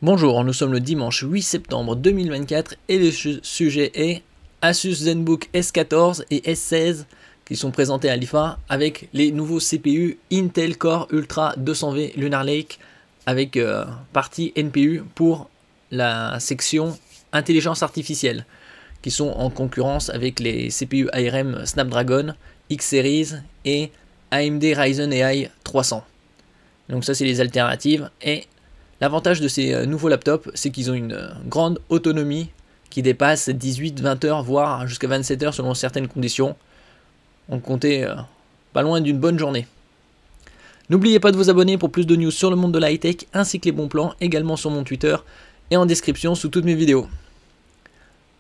Bonjour, nous sommes le dimanche 8 septembre 2024 et le sujet est Asus ZenBook S14 et S16 qui sont présentés à l'IFA avec les nouveaux CPU Intel Core Ultra 200V Lunar Lake avec partie NPU pour la section intelligence artificielle qui sont en concurrence avec les CPU ARM Snapdragon X Series et AMD Ryzen AI 300. Donc ça c'est les alternatives et l'avantage de ces nouveaux laptops, c'est qu'ils ont une grande autonomie qui dépasse 18-20 heures, voire jusqu'à 27 heures selon certaines conditions. On comptait pas loin d'une bonne journée. N'oubliez pas de vous abonner pour plus de news sur le monde de la high-tech, ainsi que les bons plans, également sur mon Twitter et en description sous toutes mes vidéos.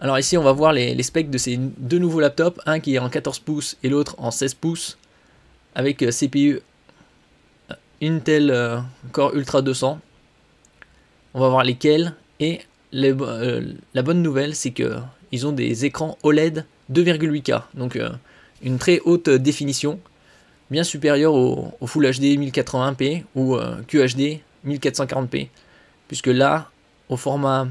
Alors ici, on va voir les specs de ces deux nouveaux laptops, un qui est en 14 pouces et l'autre en 16 pouces, avec CPU Intel Core Ultra 200. On va voir lesquels et la bonne nouvelle c'est que ils ont des écrans OLED 2,8K, donc une très haute définition, bien supérieure au Full HD 1080p ou QHD 1440p, puisque là au format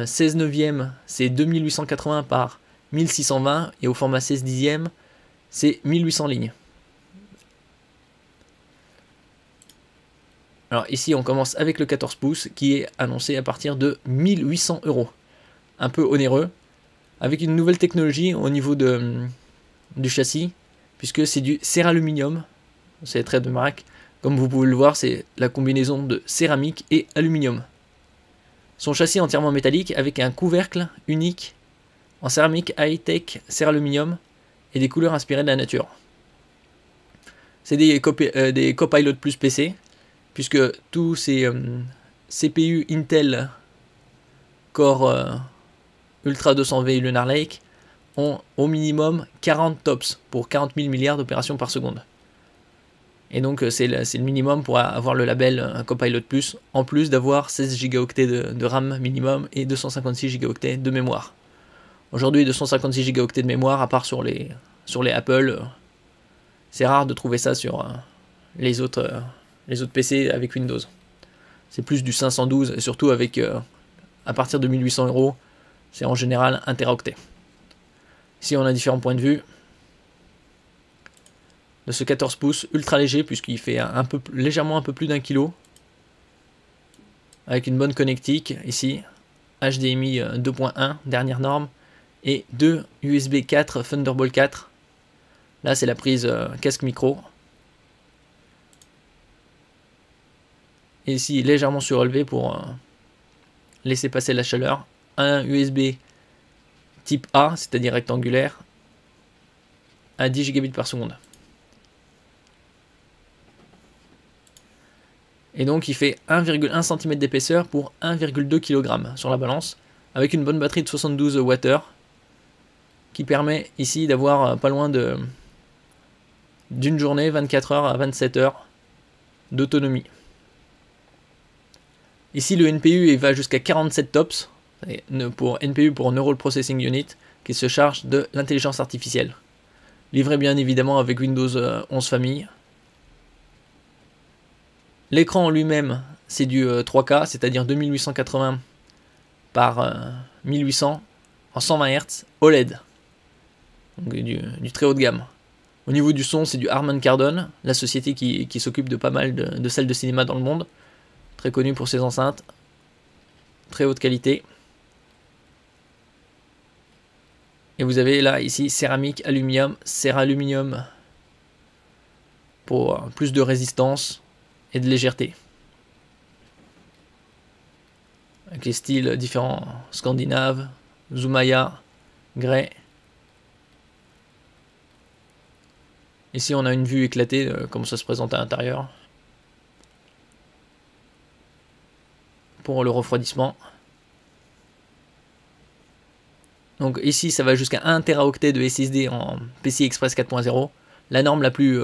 16 neuvième c'est 2880 par 1620 et au format 16 dixième c'est 1800 lignes. Alors ici on commence avec le 14 pouces qui est annoncé à partir de 1800 €. Un peu onéreux, avec une nouvelle technologie au niveau du châssis, puisque c'est du céraluminium, c'est les traits de marque. Comme vous pouvez le voir, c'est la combinaison de céramique et aluminium. Son châssis entièrement métallique avec un couvercle unique en céramique high-tech céraluminium et des couleurs inspirées de la nature. C'est des Copilot Plus PC, puisque tous ces CPU Intel Core Ultra 200V Lunar Lake ont au minimum 40 TOPS pour 40 000 milliards d'opérations par seconde. Et donc c'est le minimum pour avoir le label Copilot Plus, en plus d'avoir 16 Go de RAM minimum et 256 Go de mémoire. Aujourd'hui 256 Go de mémoire, à part sur les Apple, c'est rare de trouver ça sur les autres PC avec Windows. C'est plus du 512, et surtout avec à partir de 1800 €, c'est en général 1 Teraoctet. Ici on a différents points de vue de ce 14 pouces ultra léger, puisqu'il fait légèrement un peu plus d'1 kg, avec une bonne connectique ici, HDMI 2.1 dernière norme et 2 USB 4 Thunderbolt 4. Là c'est la prise casque micro. Et ici légèrement surélevé pour laisser passer la chaleur. Un USB type A, c'est-à-dire rectangulaire, à 10 gigabits par seconde. Et donc il fait 1,1 cm d'épaisseur pour 1,2 kg sur la balance, avec une bonne batterie de 72 Wh, qui permet ici d'avoir pas loin d'une journée, 24 heures à 27 heures d'autonomie. Ici le NPU va jusqu'à 47 TOPS, pour NPU pour Neural Processing Unit, qui se charge de l'intelligence artificielle. Livré bien évidemment avec Windows 11 famille. L'écran en lui-même c'est du 3K, c'est-à-dire 2880 par 1800 en 120 Hz OLED, donc du très haut de gamme. Au niveau du son c'est du Harman Kardon, la société qui s'occupe de pas mal de salles de cinéma dans le monde, très connue pour ses enceintes, très haute qualité. Et vous avez là ici céramique, aluminium, céraluminium pour plus de résistance et de légèreté. Avec les styles différents, scandinaves, Zoomaya, Grey. Ici on a une vue éclatée de comment ça se présente à l'intérieur. Pour le refroidissement. Donc ici ça va jusqu'à 1 Teraoctet de SSD en PCI Express 4.0, la norme la plus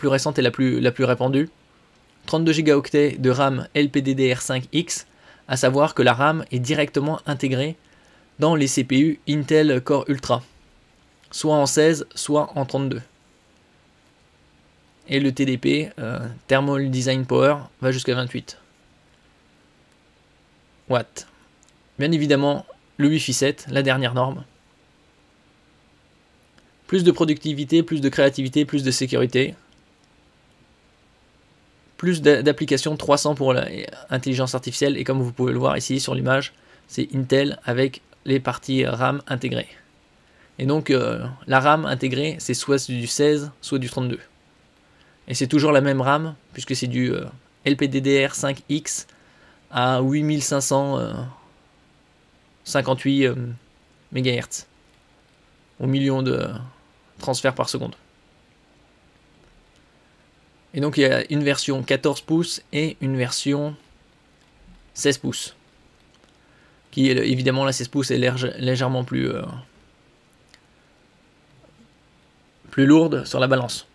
récente et la plus répandue. 32 Go de RAM LPDDR5X, à savoir que la RAM est directement intégrée dans les CPU Intel Core Ultra, soit en 16, soit en 32. Et le TDP, Thermal Design Power, va jusqu'à 28. watts. Bien évidemment, le Wi-Fi 7, la dernière norme. Plus de productivité, plus de créativité, plus de sécurité. Plus d'applications, 300 pour l'intelligence artificielle. Et comme vous pouvez le voir ici sur l'image, c'est Intel avec les parties RAM intégrées. Et donc la RAM intégrée, c'est soit du 16, soit du 32. Et c'est toujours la même RAM, puisque c'est du LPDDR5X à 8558 MHz. Au million de transferts par seconde. Et donc il y a une version 14 pouces et une version 16 pouces. Qui est évidemment la 16 pouces est légèrement plus lourde sur la balance.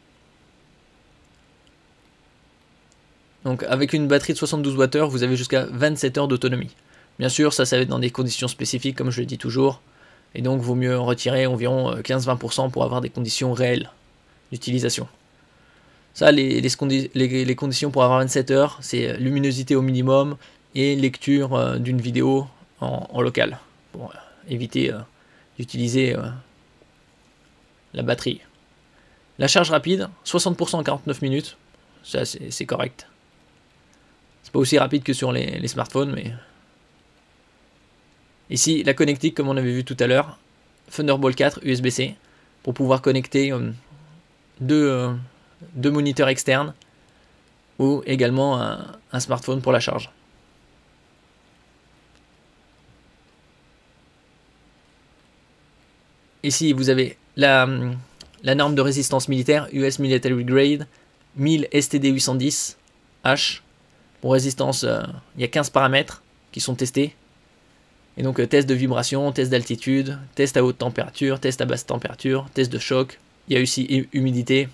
Donc avec une batterie de 72 Wh, vous avez jusqu'à 27 heures d'autonomie. Bien sûr, ça va être dans des conditions spécifiques, comme je le dis toujours. Et donc, il vaut mieux en retirer environ 15-20% pour avoir des conditions réelles d'utilisation. Ça, les conditions pour avoir 27 heures, c'est luminosité au minimum et lecture d'une vidéo en local. Pour éviter d'utiliser la batterie. La charge rapide, 60% en 49 minutes. Ça, c'est correct. C'est pas aussi rapide que sur les smartphones, mais... Ici, la connectique, comme on avait vu tout à l'heure, Thunderbolt 4 USB-C, pour pouvoir connecter deux moniteurs externes, ou également un smartphone pour la charge. Ici, vous avez la norme de résistance militaire, US Military Grade, 1000 STD 810H. Pour résistance, il y a 15 paramètres qui sont testés. Et donc test de vibration, test d'altitude, test à haute température, test à basse température, test de choc. Il y a aussi humidité.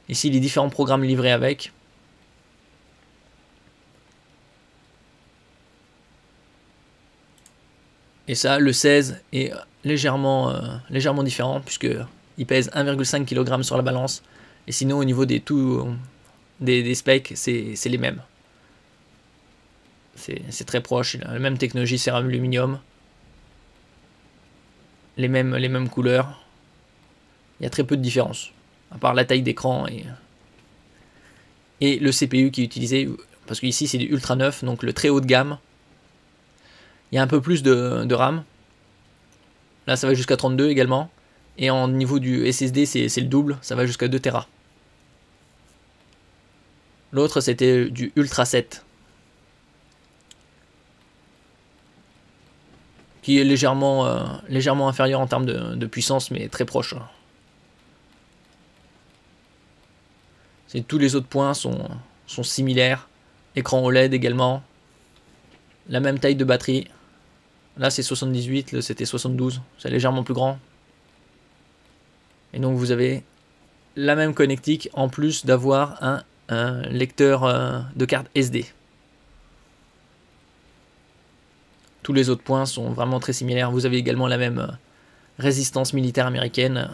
Ici les différents programmes livrés avec. Et ça, le 16 est légèrement différent puisqu'il pèse 1,5 kg sur la balance. Et sinon au niveau des specs, c'est les mêmes. C'est très proche, la même technologie céramique aluminium, les mêmes couleurs. Il y a très peu de différence, à part la taille d'écran et le CPU qui est utilisé, parce qu'ici c'est du Ultra 9, donc le très haut de gamme. Il y a un peu plus de RAM, là ça va jusqu'à 32 également, et en niveau du SSD c'est le double, ça va jusqu'à 2 Tera. L'autre c'était du Ultra 7. Qui est légèrement inférieur en termes de puissance, mais très proche. Tous les autres points sont similaires. Écran OLED également. La même taille de batterie. Là c'est 78, là c'était 72. C'est légèrement plus grand. Et donc vous avez la même connectique en plus d'avoir un lecteur de carte SD. Tous les autres points sont vraiment très similaires. Vous avez également la même résistance militaire américaine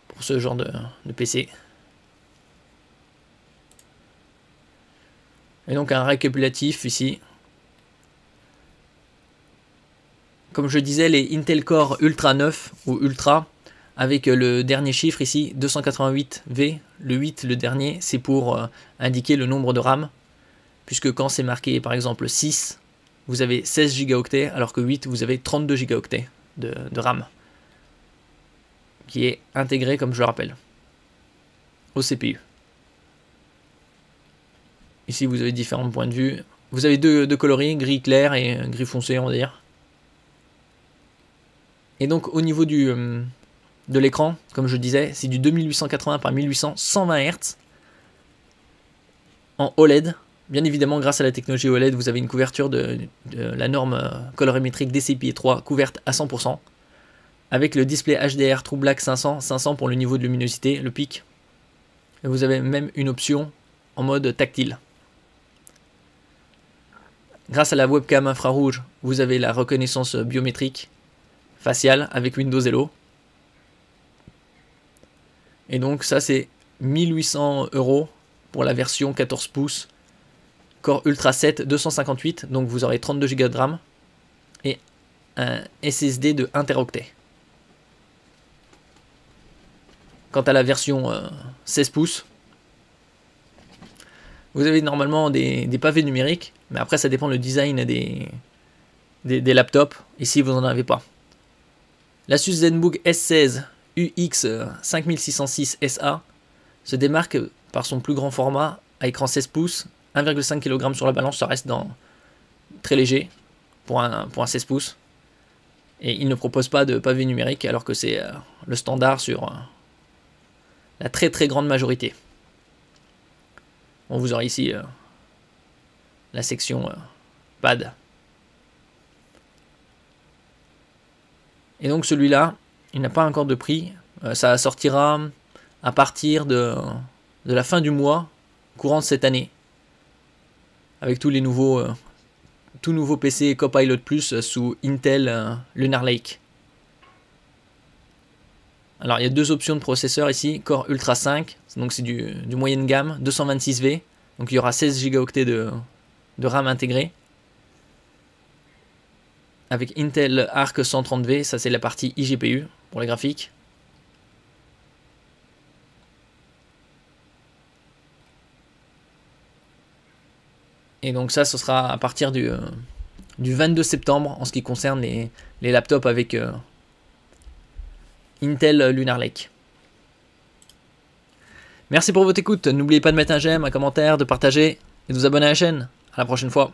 pour ce genre de PC. Et donc un récapitulatif ici. Comme je disais, les Intel Core Ultra 9 ou Ultra, avec le dernier chiffre ici, 288V, le 8, le dernier, c'est pour indiquer le nombre de RAM. Puisque quand c'est marqué par exemple 6, vous avez 16 Go, alors que 8, vous avez 32 Go de RAM. Qui est intégré, comme je le rappelle, au CPU. Ici, vous avez différents points de vue. Vous avez deux coloris, gris clair et gris foncé, on va dire. Et donc, au niveau de l'écran, comme je disais, c'est du 2880 par 1800, 120 Hz en OLED. Bien évidemment, grâce à la technologie OLED, vous avez une couverture de la norme colorimétrique DCI-P3 couverte à 100%, avec le display HDR True Black 500 pour le niveau de luminosité, le pic. Et vous avez même une option en mode tactile. Grâce à la webcam infrarouge, vous avez la reconnaissance biométrique faciale avec Windows Hello. Et donc ça c'est 1800 € pour la version 14 pouces Core Ultra 7 258, donc vous aurez 32 Go de RAM et un SSD de 1 Teraoctet. Quant à la version 16 pouces, vous avez normalement des pavés numériques, mais après ça dépend le design des laptops. Ici vous n'en avez pas. L'Asus ZenBook S16 UX 5606 SA se démarque par son plus grand format à écran 16 pouces, 1,5 kg sur la balance, ça reste très léger pour un 16 pouces. Et il ne propose pas de pavé numérique alors que c'est le standard sur la très grande majorité. Bon, vous aurez ici la section pad. Et donc celui-là, il n'a pas encore de prix. Ça sortira à partir de la fin du mois, courant de cette année. Avec tous les nouveaux PC Copilot Plus sous Intel Lunar Lake. Alors il y a deux options de processeur ici, Core Ultra 5, donc c'est du moyenne gamme, 226V, donc il y aura 16 Go de RAM intégré. Avec Intel Arc 130V, ça c'est la partie iGPU pour les graphiques. Et donc ça, ce sera à partir du 22 septembre en ce qui concerne les laptops avec Intel Lunar Lake. Merci pour votre écoute. N'oubliez pas de mettre un j'aime, un commentaire, de partager et de vous abonner à la chaîne. À la prochaine fois.